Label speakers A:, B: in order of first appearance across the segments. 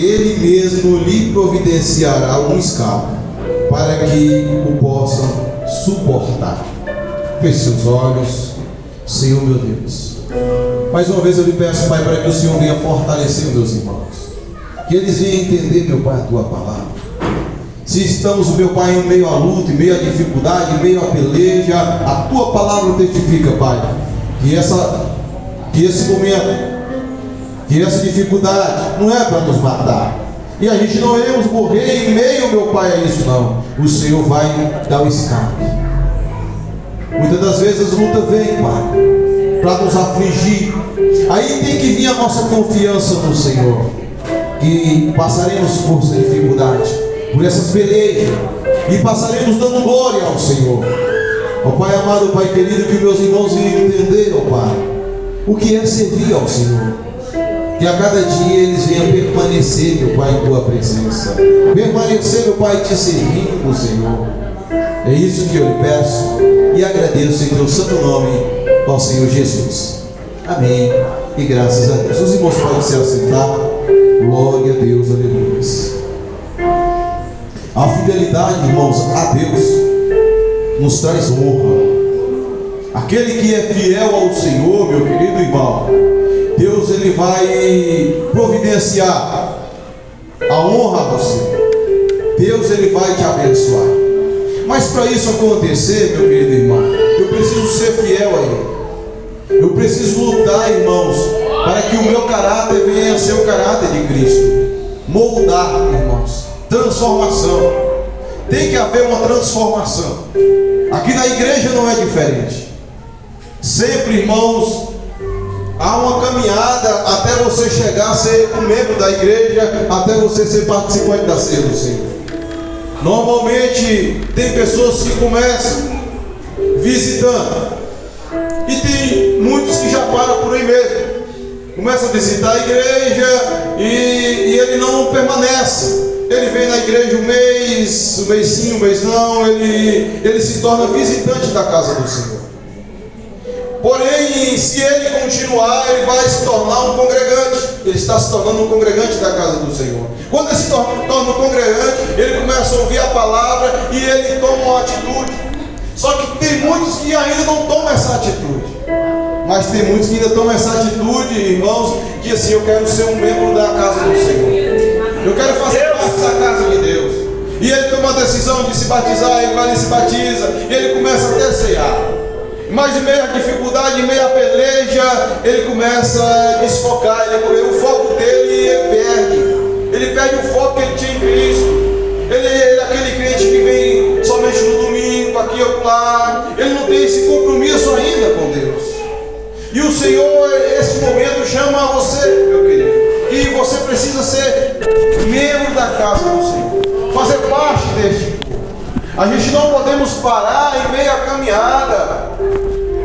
A: Ele mesmo lhe providenciará um escape, para que o possam suportar. Feche seus olhos, Senhor meu Deus. Mais uma vez eu lhe peço, Pai, para que o Senhor venha fortalecer os meus irmãos, que eles venham entender, meu Pai, a Tua palavra. Se estamos, meu Pai, em meio à luta, em meio à dificuldade, em meio à peleja, a Tua palavra testifica, Pai, que esse momento, que essa dificuldade não é para nos matar, e a gente não iremos morrer em meio, meu Pai, a isso não. O Senhor vai dar o escape. Muitas das vezes as lutas vêm, Pai, para nos afligir. Aí tem que vir a nossa confiança no Senhor, que passaremos por essa dificuldade, por essas pelejas, e passaremos dando glória ao Senhor. Ó Pai amado, Pai querido, que meus irmãos venham entender, ó Pai, o que é servir ao Senhor. Que a cada dia eles venham permanecer, meu Pai, em Tua presença. Permanecer, meu Pai, te servindo, Senhor. É isso que eu lhe peço e agradeço em Teu santo nome, ao Senhor Jesus. Amém. E graças a Deus. Os irmãos podem se assentar. Glória a Deus, aleluia. A fidelidade, irmãos, a Deus nos traz honra. Aquele que é fiel ao Senhor, meu querido irmão, Deus ele vai providenciar a honra a você. Deus ele vai te abençoar. Mas para isso acontecer, meu querido irmão, eu preciso ser fiel a Ele. Eu preciso lutar, irmãos, para que o meu caráter venha a ser o caráter de Cristo. Moldar, irmãos, transformação. Tem que haver uma transformação. Aqui na igreja não é diferente. Sempre, irmãos, há uma caminhada até você chegar a ser um membro da igreja, até você ser participante da ceia do Senhor. Normalmente tem pessoas que começam visitando, e tem muitos que já param por aí mesmo. Começa a visitar a igreja e ele não permanece. Ele vem na igreja um mês sim, um mês não, ele se torna visitante da casa do Senhor. Porém, se ele continuar, ele vai se tornar um congregante. Ele está se tornando um congregante da casa do Senhor. Quando ele se torna um congregante, ele começa a ouvir a palavra e ele toma uma atitude. Só que tem muitos que ainda não tomam essa atitude. Mas tem muitos que ainda tomam essa atitude, irmãos, que assim, eu quero ser um membro da casa do Senhor. Eu quero fazer parte da casa de Deus. E ele toma a decisão de se batizar, ele vai e se batiza, e ele começa até a ceiar. Mas em meio à dificuldade, em meio à peleja, ele começa a desfocar, o foco dele ele perde o foco que ele tinha em Cristo. Ele é aquele crente que vem somente no domingo, aqui e acolá. Ele não tem esse compromisso ainda com Deus. E o Senhor, nesse momento, chama você, meu querido, e você precisa ser membro da casa do Senhor, fazer parte deste povo. A gente não podemos parar em meio à caminhada.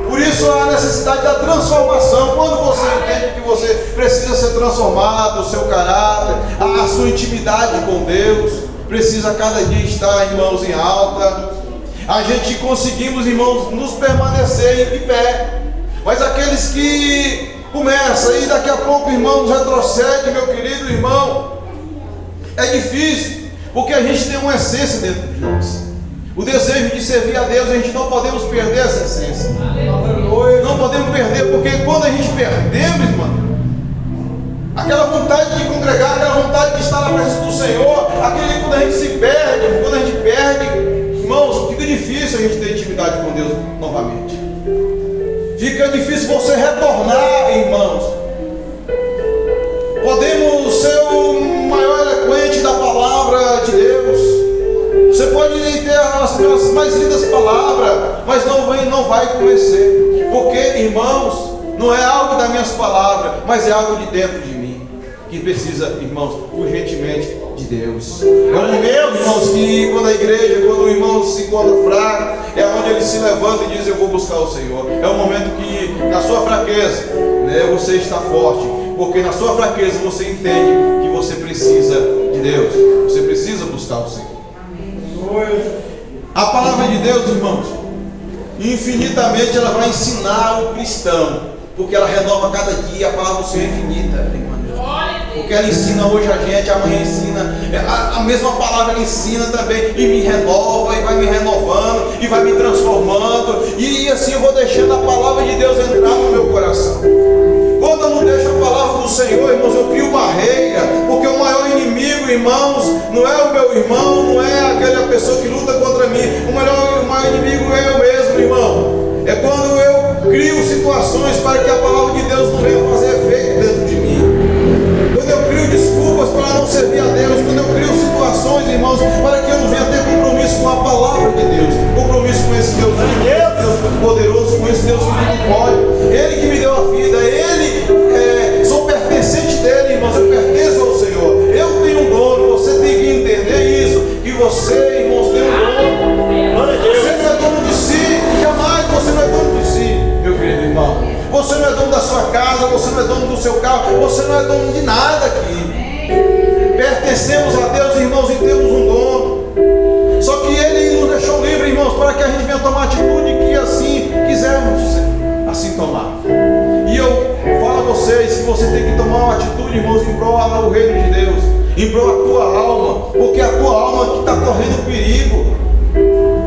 A: Por isso a necessidade da transformação. Quando você entende que você precisa ser transformado, o seu caráter, a sua intimidade com Deus precisa cada dia estar, irmãos, em alta. A gente conseguimos, irmãos, nos permanecer em pé. Mas aqueles que começam e daqui a pouco, irmãos, retrocedem, meu querido irmão, é difícil, porque a gente tem uma essência dentro de nós. O desejo de servir a Deus, a gente não podemos perder essa essência. Não podemos perder, porque quando a gente perdemos, irmão, aquela vontade de congregar, aquela vontade de estar na presença do Senhor, quando a gente se perde, quando a gente perde, irmãos, fica difícil a gente ter intimidade com Deus novamente. Fica difícil você retornar, irmãos. Podemos ser o maior eloquente da palavra de Deus. Você pode ter as mais lindas palavras, mas não vai conhecer. Porque, irmãos, não é algo das minhas palavras, mas é algo de dentro de mim, que precisa, irmãos, urgentemente de Deus. É um momento, irmãos, que quando o irmão se encontra fraco, é onde ele se levanta e diz: eu vou buscar o Senhor. É um momento que na sua fraqueza, você está forte, porque na sua fraqueza você entende que você precisa de Deus, você precisa buscar o Senhor. A palavra de Deus, irmãos, infinitamente ela vai ensinar o cristão, porque ela renova cada dia. A palavra do Senhor é infinita, irmão. Porque ela ensina hoje a gente, amanhã ensina, a mesma palavra ela ensina também, e me renova, e vai me renovando, e vai me transformando, e assim eu vou deixando a palavra de Deus entrar no meu coração. Quando eu não deixo a palavra do Senhor, irmãos, eu crio barreira, porque o maior inimigo, irmãos, não é o meu irmão, não é aquela pessoa que luta contra mim, o maior inimigo é eu mesmo, irmão. É quando eu crio situações para que a palavra de Deus não venha fazer efeito dentro de mim. Quando eu crio desculpas para não servir a Deus, quando eu crio situações, irmãos, para que eu não venha ter compromisso com a palavra de Deus, compromisso com esse Deus poderoso, com esse Deus que tudo pode, Ele que me deu a vida, sou pertencente dele, irmãos, eu pertenço ao Senhor, eu tenho um dono, você tem que entender isso, que você, irmãos, tem um dono. Você não é dono de si, jamais você não é dono de si, meu querido irmão. Você não é dono da sua casa, você não é dono do seu carro, você não é dono de nada aqui. Pertencemos a Deus, irmãos, e temos um dono. Só que Ele nos deixou livre, irmãos, para que a gente venha tomar atitude que assim quisermos assim tomar. E eu falo a vocês que você tem que tomar uma atitude, irmãos, em prol do reino de Deus, em prol da tua alma, porque a tua alma que está correndo perigo.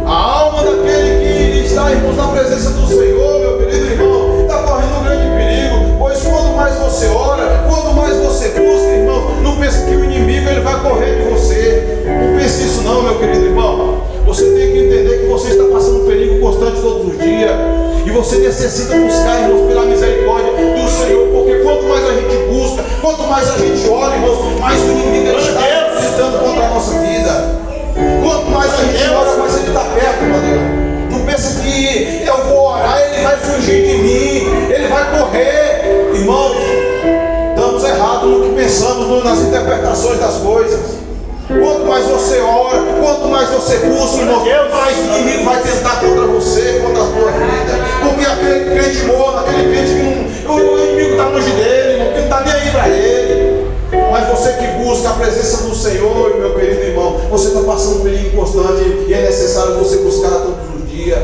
A: A alma daquele que está, irmãos, na presença do Senhor, meu querido irmão, está correndo um grande perigo, pois quanto mais você ora, quanto mais você busca, irmão, não pense que o inimigo ele vai correr de você. Não pense isso não, meu querido irmão. Você tem que entender que você está passando um perigo constante todos os dias, e você necessita buscar, irmãos, pela misericórdia do Senhor, porque quanto mais a gente busca, quanto mais a gente ora, irmãos, mais o inimigo está tentando contra a nossa vida. Quanto mais a gente ora, mais ele está perto, meu Deus. Não pensa que eu vou orar, ele vai fugir de mim, ele vai correr. Irmãos, estamos errados no que pensamos nas interpretações das coisas. Quanto mais você ora, quanto mais você busca, irmão, mais o inimigo vai tentar contra você, contra a sua vida. Porque aquele crente morno, aquele crente que não, o inimigo está longe dele, irmão, que não está nem aí para ele. Mas você que busca a presença do Senhor, meu querido irmão, você está passando um perigo constante, e é necessário você buscar todos os dias.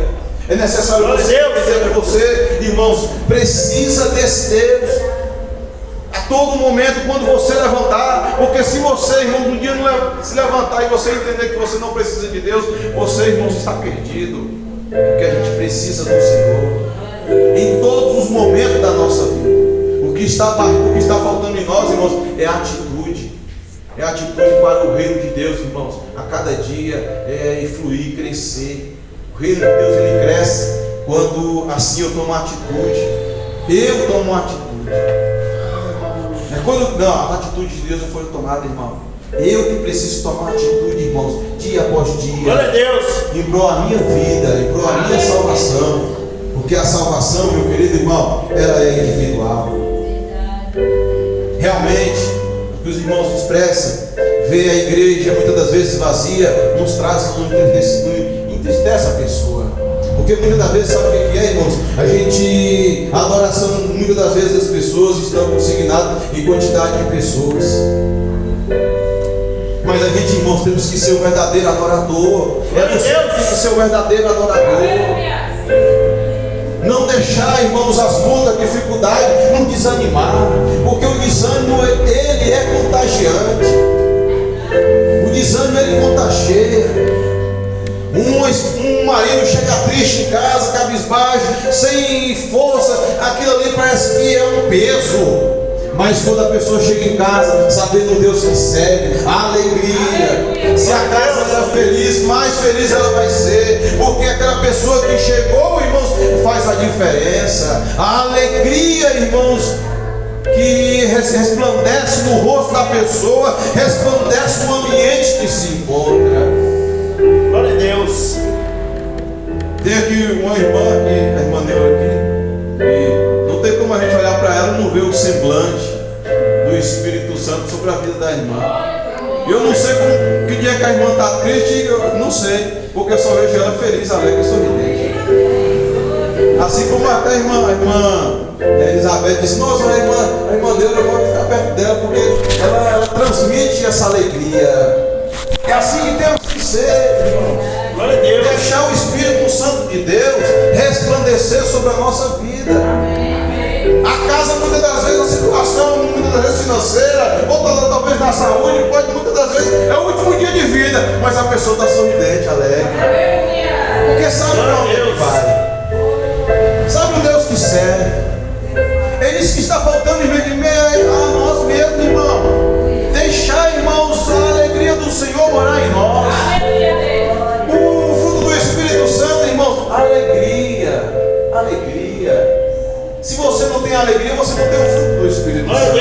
A: É necessário você entender que você, irmãos, precisa desse Deus a todo momento quando você levantar. Porque se você, irmão, um dia não se levantar e você entender que você não precisa de Deus, você, irmãos, está perdido. Porque a gente precisa do Senhor em todos os momentos da nossa vida. O que está faltando em nós, irmãos, é atitude. É atitude para o reino de Deus, irmãos. A cada dia fluir, crescer. O reino de Deus, ele cresce quando assim eu tomo atitude. Eu tomo atitude. A atitude de Deus não foi tomada, irmão. Eu que preciso tomar atitude, irmãos, dia após dia.
B: Glória a Deus.
A: Em prol da minha vida, em prol da minha salvação. Porque a salvação, meu querido irmão, ela é individual. Realmente, o que os irmãos expressam, ver a igreja muitas das vezes vazia, nos traz, entristece a pessoa. Porque muitas das vezes, sabe o que é, irmãos? A adoração, muitas das vezes as pessoas estão consignadas em quantidade de pessoas. Mas a gente, irmãos, temos que ser o verdadeiro adorador. Você tem que ser o verdadeiro adorador. Não deixar, irmãos, as lutas, dificuldades, não desanimar, porque o desânimo, ele é contagiante. O desânimo, ele contagia. Um marido chega triste em casa, cabisbaixo, sem força, aquilo ali parece que é um peso. Mas quando a pessoa chega em casa, sabendo o Deus que serve, a alegria, se a casa está feliz, mais feliz ela vai ser, porque aquela pessoa que chegou, irmãos, faz a diferença. A alegria, irmãos, que resplandece no rosto da pessoa, resplandece no ambiente que se encontra.
B: Glória a Deus.
A: Tem aqui uma irmã aqui, a irmã Neura aqui, e não tem como a gente olhar para ela e não ver o semblante do Espírito Santo sobre a vida da irmã. Eu não sei que dia que a irmã está triste, eu não sei, porque eu só vejo ela feliz, alegre e sorridente. Assim como até a irmã Elizabeth disse, nossa, a irmã Neura, eu vou ficar perto dela, porque ela transmite essa alegria. É assim que temos que ser, irmãos.
B: Glória a Deus.
A: Deixar o Espírito Santo de Deus resplandecer sobre a nossa vida. A A casa, muitas das vezes, a situação, muitas das vezes financeira, ou talvez na saúde, pode muitas das vezes, é o último dia de vida, mas a pessoa está sorridente, alegre. Porque sabe para onde ele vai. Sabe o Deus que serve. É isso que está faltando a nós mesmos, irmão. Deixar, irmãos, a alegria do Senhor morar em nós. O fruto do Espírito Santo, irmãos, alegria. Se você não tem alegria, você não tem o fruto do Espírito Santo.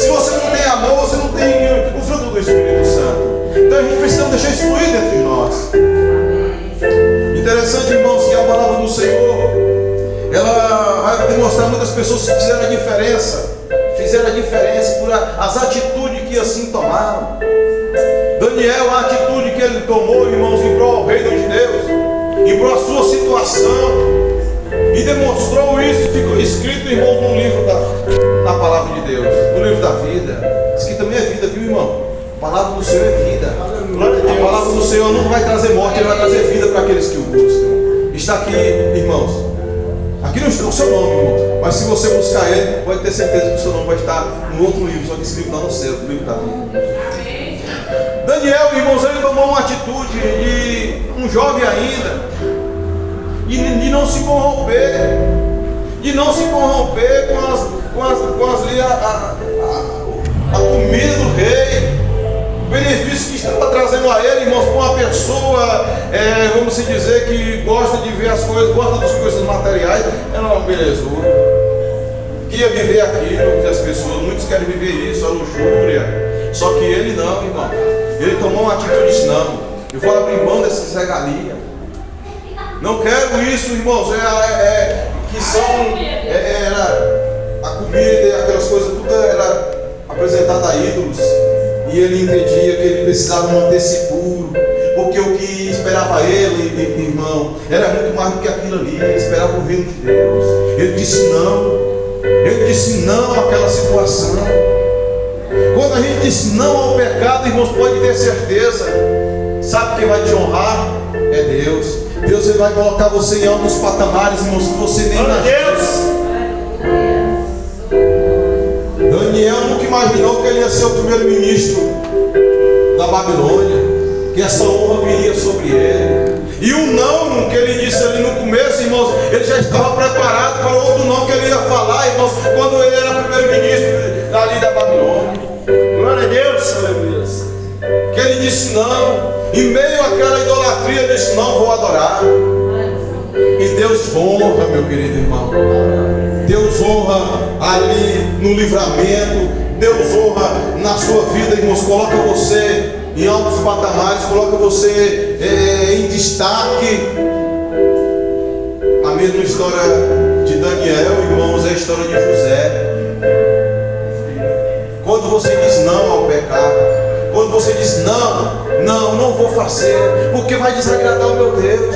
A: Se você não tem amor, você não tem o fruto do Espírito Santo. Então a gente precisa deixar isso fluir dentro de nós. Interessante, irmãos, que a palavra do Senhor, ela vai demonstrar muitas pessoas que fizeram a diferença por as atitudes que assim tomaram. Daniel, a atitude que ele tomou, irmãos, em prol ao reino de Deus, em prol a sua situação, e demonstrou isso, ficou escrito, irmãos, no livro da palavra de Deus, no livro da vida. Isso aqui também é vida, viu, irmão? A palavra do Senhor é vida. A palavra do Senhor não vai trazer morte, ele vai trazer vida para aqueles que o buscam. Está aqui, irmãos. Aqui não está o seu nome, irmãos, mas se você buscar ele, pode ter certeza que o seu nome vai estar no outro livro, só que esse livro está no céu, o livro da vida. Daniel, irmãos, ele tomou uma atitude de um jovem ainda, de não se corromper, a comida do rei, o benefício que estava trazendo a ele, irmãos, para uma pessoa, vamos dizer, que gosta de ver as coisas, gosta das coisas materiais, era uma belezura. Queria viver aquilo que as pessoas, muitos querem viver isso, a luxúria. Só que ele não, irmão. Ele tomou uma atitude e disse: não, eu vou abrir mão dessas regalias. Não quero isso, irmãos. Era a comida e aquelas coisas, tudo era apresentado a ídolos. E ele entendia que ele precisava manter-se puro, porque o que esperava ele, irmão, era muito mais do que aquilo ali. Ele esperava o reino de Deus. Ele disse não àquela situação. Quando a gente diz não ao pecado, irmãos, pode ter certeza, sabe quem vai te honrar? É Deus. Deus, ele vai colocar você em altos patamares, irmãos, que você nem imagina. Daniel nunca imaginou que ele ia ser o primeiro ministro da Babilônia, que essa honra viria sobre ele. E o não que ele disse ali no começo, irmãos, ele já estava preparado para outro não que ele ia falar, irmãos, quando ele era primeiro-ministro ali da Babilônia.
B: Glória a Deus, aleluia.
A: Que ele disse não, em meio àquela idolatria, ele disse: não vou adorar. E Deus honra, meu querido irmão. Deus honra ali no livramento. Deus honra na sua vida, irmãos. Coloca você em altos patamares, coloca você em destaque. A mesma história de Daniel, irmãos, é a história de José. Quando você diz não ao pecado, quando você diz não vou fazer, porque vai desagradar o meu Deus.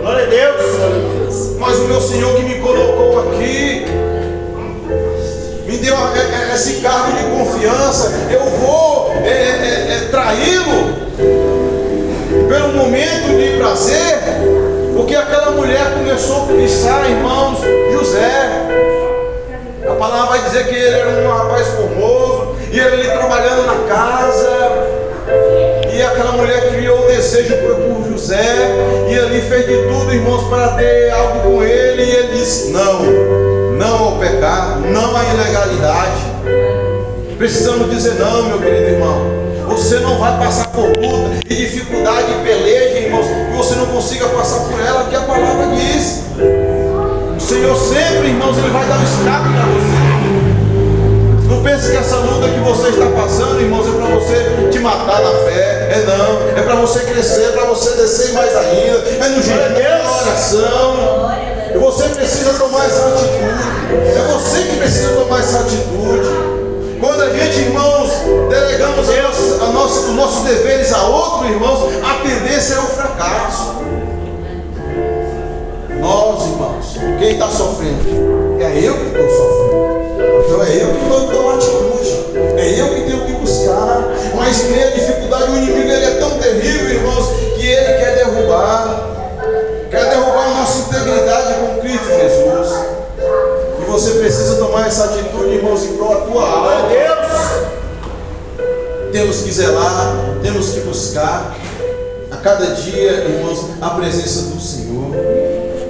B: Glória a Deus.
A: Mas o meu Senhor que me colocou aqui, me deu esse cargo de confiança, eu vou traí-lo pelo momento de prazer, porque aquela mulher começou a cobiçar, irmãos, José. A palavra vai dizer que ele era um rapaz formoso, e ele trabalhando na casa, e aquela mulher criou o desejo por José, e ele fez de tudo, irmãos, para ter algo com ele, e ele disse não ao pecado, não à ilegalidade. Precisamos dizer não, meu querido irmão. Você não vai passar por luta e dificuldade e peleja, irmãos, que você não consiga passar por ela, que a palavra diz. O Senhor sempre, irmãos, ele vai dar um escape para você. Não pense que essa luta que você está passando, irmãos, é para você te matar na fé. É para você crescer, é para você descer mais ainda. É no jejum, na oração. Você precisa tomar essa atitude. É você que precisa tomar essa atitude. Quando a gente, irmãos, delegamos os nossos deveres a outro, irmãos, a tendência é o fracasso. Nós, irmãos, quem está sofrendo? É eu que estou sofrendo. Então é eu que estou tomando atitude. É eu que tenho que buscar. Mas em meio à dificuldade, o inimigo ele é tão terrível, irmãos, que ele quer derrubar a nossa integridade com Cristo Jesus. E você precisa tomar essa atitude. tua
B: Glória a
A: alma.
B: Deus.
A: Temos que zelar, temos que buscar a cada dia, irmãos, a presença do Senhor.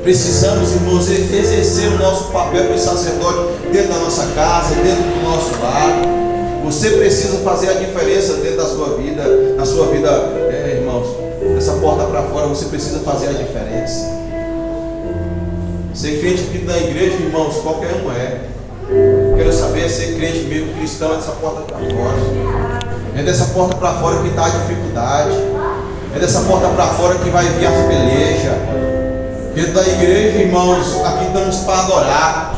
A: Precisamos, irmãos, exercer o nosso papel de sacerdote dentro da nossa casa, dentro do nosso lar. Você precisa fazer a diferença dentro da sua vida, na sua vida, irmãos. Dessa porta para fora, você precisa fazer a diferença. Ser crente aqui na igreja, irmãos, qualquer um é. Quero saber ser crente mesmo, cristão, é dessa porta para fora. É dessa porta para fora que está a dificuldade. É dessa porta para fora que vai vir as pelejas. Dentro da igreja, irmãos, aqui estamos para adorar.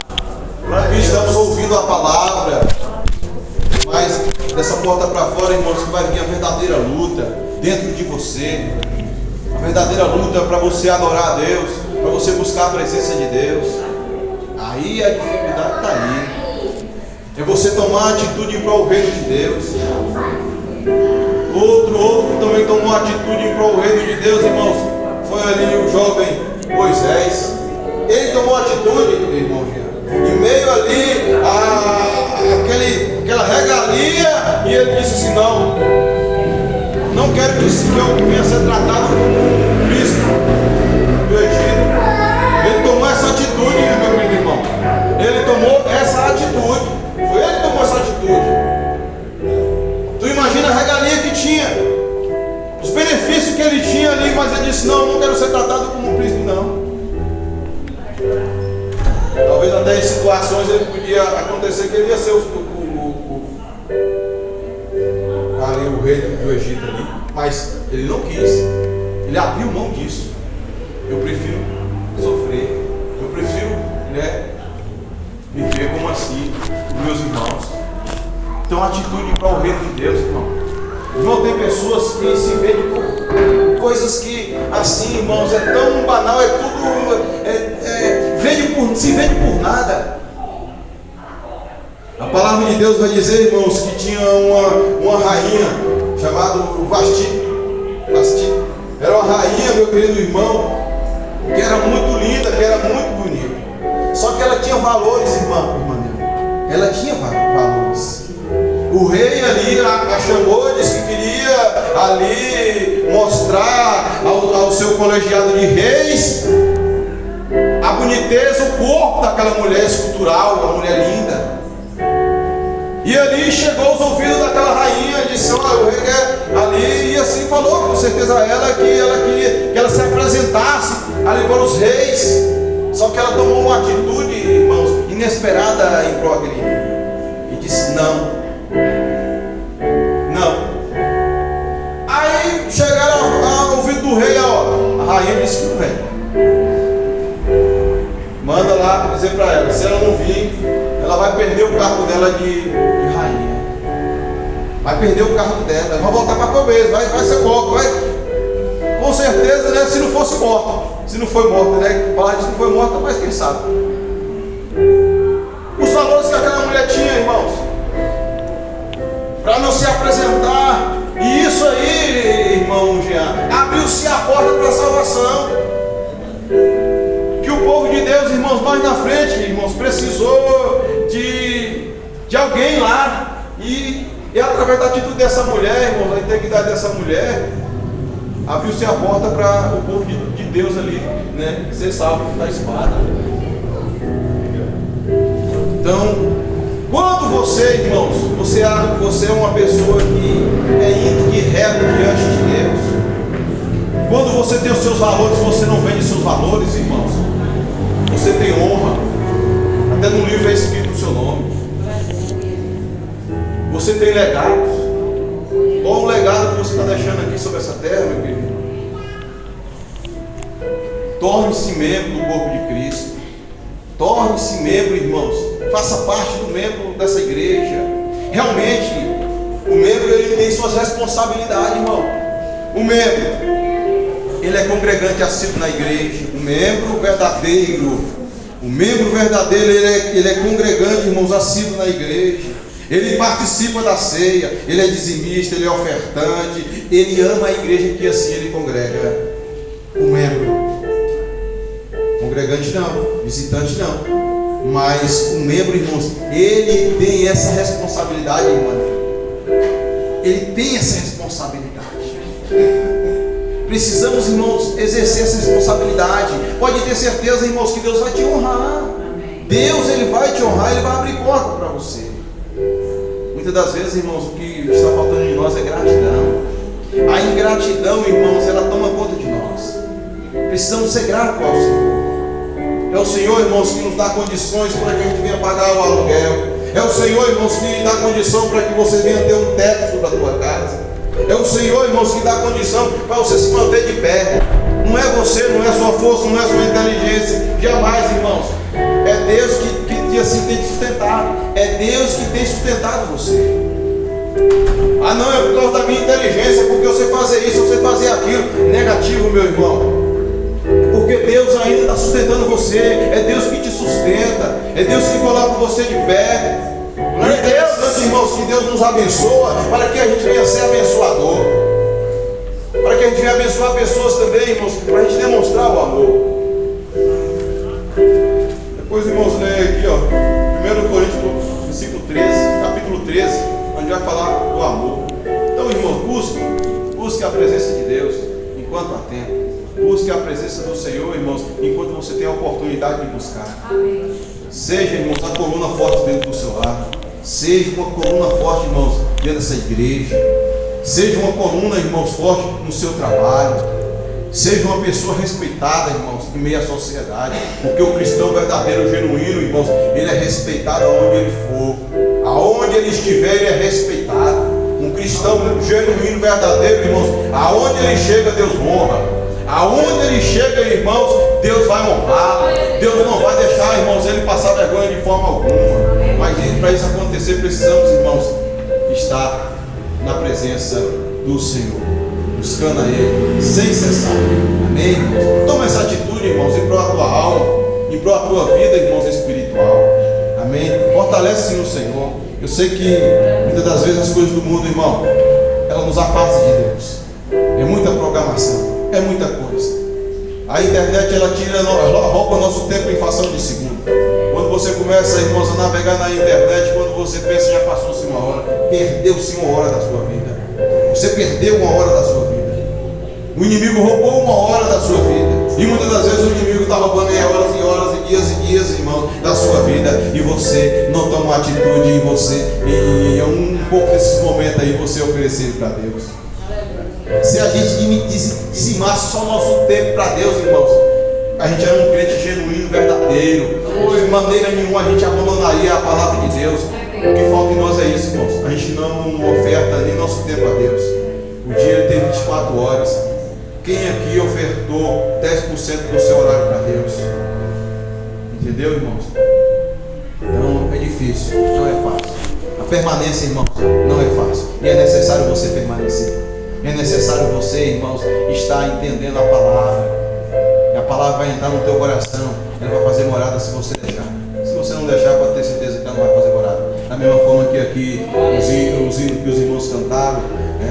A: Aqui estamos ouvindo a palavra. Mas dessa porta para fora, irmãos, que vai vir a verdadeira luta dentro de você. A verdadeira luta para você adorar a Deus, para você buscar a presença de Deus. Aí a dificuldade está aí. É você tomar atitude para o reino de Deus. Outro que também tomou atitude para o reino de Deus, irmãos, foi ali o jovem Moisés. Ele tomou atitude, irmão, em meio ali aquela regalia, e ele disse assim: não quero que eu venha ser tratado como um príncipe do Egito. Ele tomou essa atitude, meu querido irmão. Ele tomou essa atitude. Foi ele que tomou essa atitude. Tu imagina a regalia que tinha, os benefícios que ele tinha ali, mas ele disse: não quero ser tratado como um príncipe, não. Talvez até em situações ele podia acontecer que ele ia ser o rei do Egito ali, mas ele não quis. Ele abriu mão disso. Eu prefiro sofrer, eu prefiro, viver como assim, com meus irmãos. Então, atitude para o reino de Deus, irmão. Irmão, tem pessoas que se vendem por coisas que, assim, irmãos, é tão banal, é tudo, se vende por nada. A palavra de Deus vai dizer, irmãos, que tinha uma rainha chamada Vasti. Era uma rainha, meu querido irmão, que era muito linda, que era muito bonita. Só que ela tinha valores, irmã. Ela tinha valores. O rei ali a chamou, disse que queria ali mostrar ao seu colegiado de reis a boniteza, o corpo daquela mulher escultural, uma mulher linda. E ali chegou aos ouvidos daquela rainha, disse: o rei quer ali, e assim falou com certeza a ela que ela queria que ela se apresentasse ali para os reis. Só que ela tomou uma atitude, irmãos, inesperada em prol daquele rei, e disse: não. Aí chegaram ao ouvido do rei, a rainha disse que não vem. Manda lá dizer para ela: se ela não vir, ela vai perder o cargo dela de rainha. Vai perder o cargo dela, vai voltar para comer, vai ser morta, com certeza, né? Se não fosse morta, se não foi morta, né? Falar disso, não foi morta, mas quem sabe? Os valores que aquela mulher tinha, irmãos, para não se apresentar, e isso aí, irmão Jean, abriu-se a porta para a salvação. Que o povo de Deus, irmãos, mais na frente, irmãos, precisou de alguém lá, e através da atitude dessa mulher, irmãos, a integridade dessa mulher, abriu-se a porta para o povo de Deus ali, né, ser salvo da espada. Então, quando você, irmãos, você é uma pessoa que é íntegra e reta diante de Deus, quando você tem os seus valores, você não vende seus valores, irmãos, você tem honra. Até no livro é escrito o seu nome. Você tem legados. Qual o legado que você está deixando aqui sobre essa terra, meu querido? Torne-se membro do corpo de Cristo. Torne-se membro, irmãos. Faça parte do membro dessa igreja. Realmente, o membro, ele tem suas responsabilidades, irmão. O membro, ele é congregante assíduo na igreja. O membro verdadeiro, ele é congregante, irmãos, assíduo na igreja. Ele participa da ceia, ele é dizimista, ele é ofertante, ele ama a igreja que assim ele congrega. O membro, congregante não, visitante não. Mas o membro, irmãos, ele tem essa responsabilidade, irmão. Ele tem essa responsabilidade. Precisamos, irmãos, exercer essa responsabilidade. Pode ter certeza, irmãos, que Deus vai te honrar. Deus, Ele vai te honrar, Ele vai abrir porta para você. Muitas das vezes, irmãos, o que está faltando em nós é gratidão. A ingratidão, irmãos, ela toma conta de nós. Precisamos ser gratos ao Senhor. É o Senhor, irmãos, que nos dá condições para que a gente venha pagar o aluguel. É o Senhor, irmãos, que dá condição para que você venha ter um teto sobre a tua casa. É o Senhor, irmãos, que dá condição para você se manter de pé. Não é você, não é sua força, não é sua inteligência. Jamais, irmãos. É Deus que assim tem te sustentado. É Deus que tem sustentado você. Ah, não, é por causa da minha inteligência, porque eu sei fazer isso, eu sei fazer aquilo. Negativo, meu irmão. Porque Deus ainda está sustentando você. É Deus que te sustenta. É Deus que coloca você de pé. É interessante, irmãos, que Deus nos abençoa para que a gente venha ser abençoador. Para que a gente venha abençoar pessoas também, irmãos, para a gente demonstrar o amor. Depois, irmãos, leia aqui, ó, 1 Coríntios, versículo 13, capítulo 13, onde vai falar do amor. Então, irmãos, busque a presença de Deus enquanto há tempo. Busque a presença do Senhor, irmãos, enquanto você tem a oportunidade de buscar. Amém. Seja, irmãos, a coluna forte dentro do seu lar. Seja uma coluna forte, irmãos, dentro dessa igreja. Seja uma coluna, irmãos, forte no seu trabalho. Seja uma pessoa respeitada, irmãos, em meio à sociedade. Porque o cristão verdadeiro, genuíno, irmãos, ele é respeitado aonde ele for. Aonde ele estiver, ele é respeitado. Um cristão genuíno, verdadeiro, irmãos, aonde ele chega, Deus honra. Aonde ele chega, irmãos, Deus vai honrar. Deus não vai deixar, irmãos, ele passar vergonha de forma alguma. Mas para isso acontecer, precisamos, irmãos, estar na presença do Senhor, buscando a Ele sem cessar. Amém, irmãos? Toma essa atitude, irmãos, em prol da tua alma, em prol da tua vida, irmãos, espiritual. Amém? Fortalece-se no Senhor. Eu sei que muitas das vezes as coisas do mundo, irmão, ela nos afasta de Deus. É muita programação. É muita coisa. A internet, ela rouba o nosso tempo em fração de segundo. Quando você começa, irmãos, a navegar na internet, quando você pensa, já passou-se uma hora. Perdeu-se uma hora da sua vida. Você perdeu uma hora da sua vida. O inimigo roubou uma hora da sua vida. E muitas das vezes o inimigo está roubando em horas e horas e dias, irmãos, da sua vida. E você não toma uma atitude em você. E um pouco desses momentos aí você oferecer para Deus. Se a gente dizimasse só o nosso tempo para Deus, irmãos, a gente era um crente genuíno, verdadeiro. De maneira nenhuma a gente abandonaria a palavra de Deus. O que falta em nós é isso, irmãos. A gente não oferta nem nosso tempo a Deus. O dia tem 24 horas. Quem aqui ofertou 10% do seu horário para Deus? Entendeu, irmãos? Então é difícil, não é fácil. A permanência, irmãos, não é fácil. E é necessário você permanecer. É necessário você, irmãos, estar entendendo a palavra. E a palavra vai entrar no teu coração. Ela vai fazer morada se você deixar. Se você não deixar, pode ter certeza que ela não vai fazer morada. Da mesma forma que aqui os hinos que os irmãos cantaram,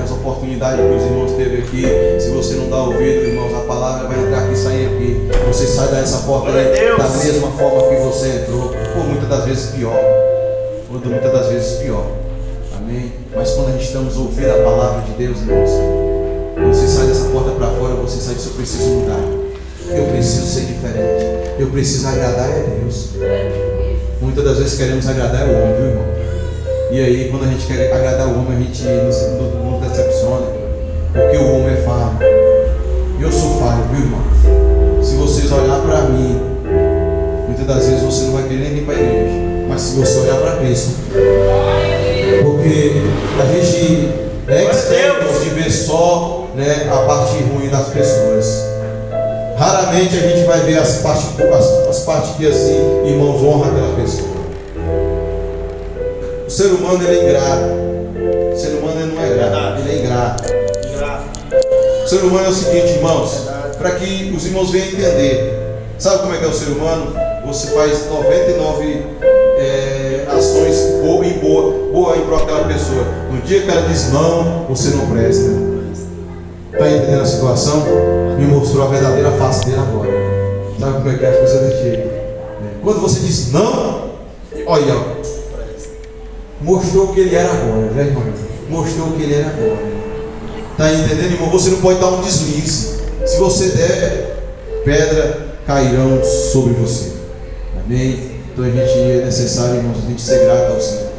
A: as oportunidades que os irmãos teve aqui. Se você não dá ouvido, irmãos, a palavra vai entrar aqui e sair aqui. Você sai dessa porta aí, da mesma forma que você entrou. Ou muitas das vezes pior. Muitas das vezes pior. Amém? Mas quando a gente estamos ouvindo a palavra de Deus, irmãos, quando você sai dessa porta para fora, você sai disso, eu preciso mudar. Eu preciso ser diferente. Eu preciso agradar a Deus. Muitas das vezes queremos agradar o homem, viu, irmão? E aí, quando a gente quer agradar o homem, a gente nos decepciona. Porque o homem é falho. Eu sou falho, viu, irmão? Se vocês olharem para mim, muitas das vezes você não vai querer nem ir para a igreja. Mas se você olhar para Cristo, porque a gente é externo de ver só, a parte ruim das pessoas. Raramente a gente vai ver as partes que assim, irmãos, honram aquela pessoa. O ser humano, ele é ingrato. O ser humano, ele não é grato, ele é ingrato. O ser humano é o seguinte, irmãos, para que os irmãos venham entender. Sabe como é que é o ser humano? Você faz 99 ações boa em prol daquela pessoa. No dia que ela diz não, você não presta. Está entendendo a situação? Me mostrou a verdadeira face dele agora. Sabe como é que é as coisas desse jeito? Quando você diz não, olha, mostrou o que ele era agora, né, irmão? Mostrou o que ele era agora. Está entendendo, irmão? Você não pode dar um deslize. Se você der, pedra cairão sobre você. Amém? Então é necessário, irmãos, a gente ser grato ao Senhor.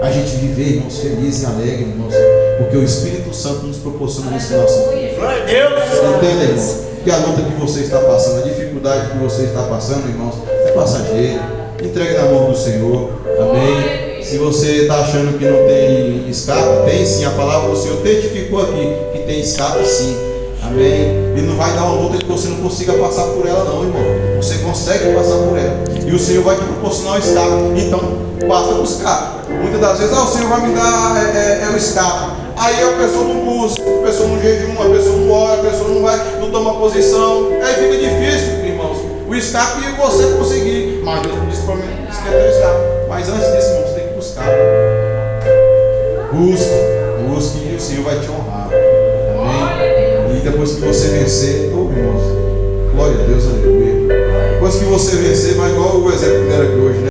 A: A gente viver, irmãos, feliz e alegre, irmãos, porque o Espírito Santo nos proporciona isso em nossa vida.
B: Glória a Deus.
A: Entenda, irmão, que a luta que você está passando, a dificuldade que você está passando, irmãos, é passageira. Entregue na mão do Senhor. Amém? Se você está achando que não tem escape, tem sim. A palavra do Senhor testificou aqui que tem escape sim. Amém? E não vai dar uma luta que você não consiga passar por ela não, irmão. Você consegue passar por ela. E o Senhor vai te proporcionar o escape. Então, basta buscar. Muitas das vezes, o Senhor vai me dar o escape. Aí a pessoa não busca, a pessoa não jejuma, a pessoa não ora, a pessoa não toma posição. Aí fica difícil, irmãos. O escape é você conseguir. Mas Deus disse para mim que é ter escape. Mas antes disso, irmão, você tem que buscar. Busque e o Senhor vai te honrar. Amém? E depois que você vencer, irmãos, glória a Deus, aleluia. Depois que você vencer, vai igual o exemplo que era aqui hoje, né?